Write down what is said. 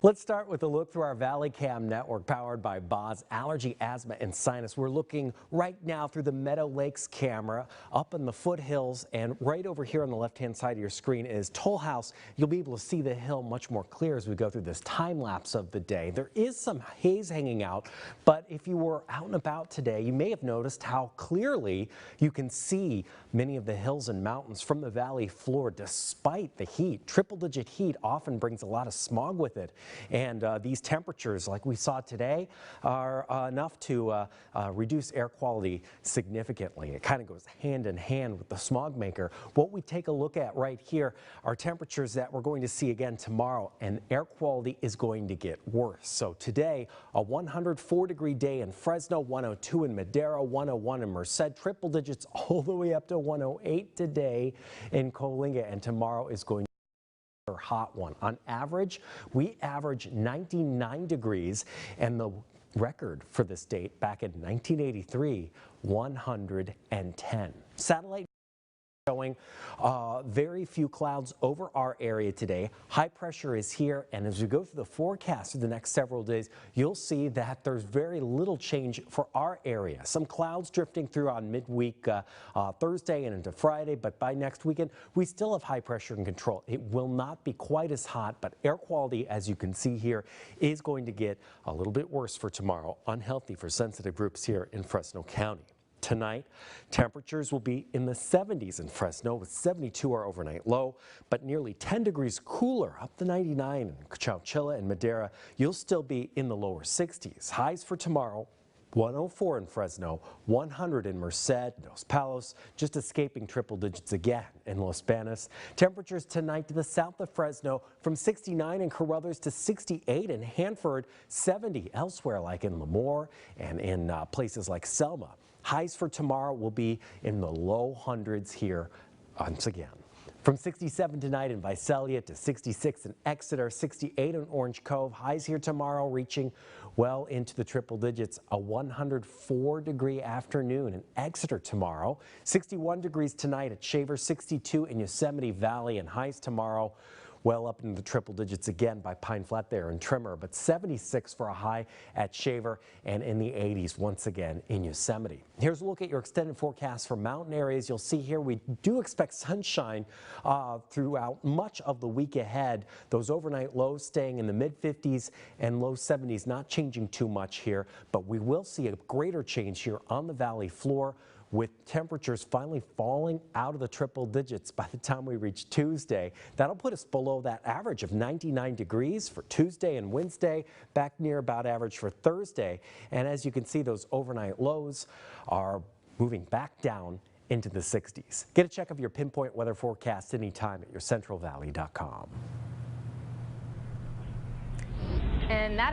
Let's start with a look through our Valley Cam network powered by Boz Allergy, Asthma, and Sinus. We're looking right now through the Meadow Lakes camera up in the foothills, and right over here on the left-hand side of your screen is Toll House. You'll be able to see the hill much more clear as we go through this time lapse of the day. There is some haze hanging out, but if you were out and about today, you may have noticed how clearly you can see many of the hills and mountains from the valley floor despite the heat. Triple-digit heat often brings a lot of smog with it. And these temperatures, like we saw today, are enough to reduce air quality significantly. It kind of goes hand in hand with the smog maker. What we take a look at right here are temperatures that we're going to see again tomorrow, and air quality is going to get worse. So today, a 104-degree day in Fresno, 102 in Madera, 101 in Merced, triple digits all the way up to 108 today in Coalinga, and tomorrow is going hot one. On average, we average 99 degrees, and the record for this date back in 1983, 110. Satellite showing very few clouds over our area today. High pressure is here, and as we go through the forecast for the next several days, you'll see that there's very little change for our area. Some clouds drifting through on midweek Thursday and into Friday, but by next weekend, we still have high pressure in control. It will not be quite as hot, but air quality, as you can see here, is going to get a little bit worse for tomorrow. Unhealthy for sensitive groups here in Fresno County. Tonight, temperatures will be in the 70s in Fresno, with 72 our overnight low, but nearly 10 degrees cooler, up to 99 in Chowchilla and Madera. You'll still be in the lower 60s. Highs for tomorrow, 104 in Fresno, 100 in Merced, Dos Palos, just escaping triple digits again in Los Banos. Temperatures tonight to the south of Fresno from 69 in Carruthers to 68 in Hanford, 70 elsewhere like in Lemoore and in places like Selma. Highs for tomorrow will be in the low hundreds here once again. From 67 tonight in Visalia to 66 in Exeter, 68 in Orange Cove. Highs here tomorrow reaching well into the triple digits. A 104-degree afternoon in Exeter tomorrow. 61 degrees tonight at Shaver, 62 in Yosemite Valley, and highs tomorrow well up into the triple digits again by Pine Flat there in Trimmer, but 76 for a high at Shaver and in the 80s once again in Yosemite. Here's a look at your extended forecast for mountain areas. You'll see here we do expect sunshine throughout much of the week ahead. Those overnight lows staying in the mid-50s and low 70s, not changing too much here, but we will see a greater change here on the valley floor, with temperatures finally falling out of the triple digits by the time we reach Tuesday. That'll put us below that average of 99 degrees for Tuesday and Wednesday, back near about average for Thursday. And as you can see, those overnight lows are moving back down into the 60s. Get a check of your pinpoint weather forecast anytime at yourcentralvalley.com. And that is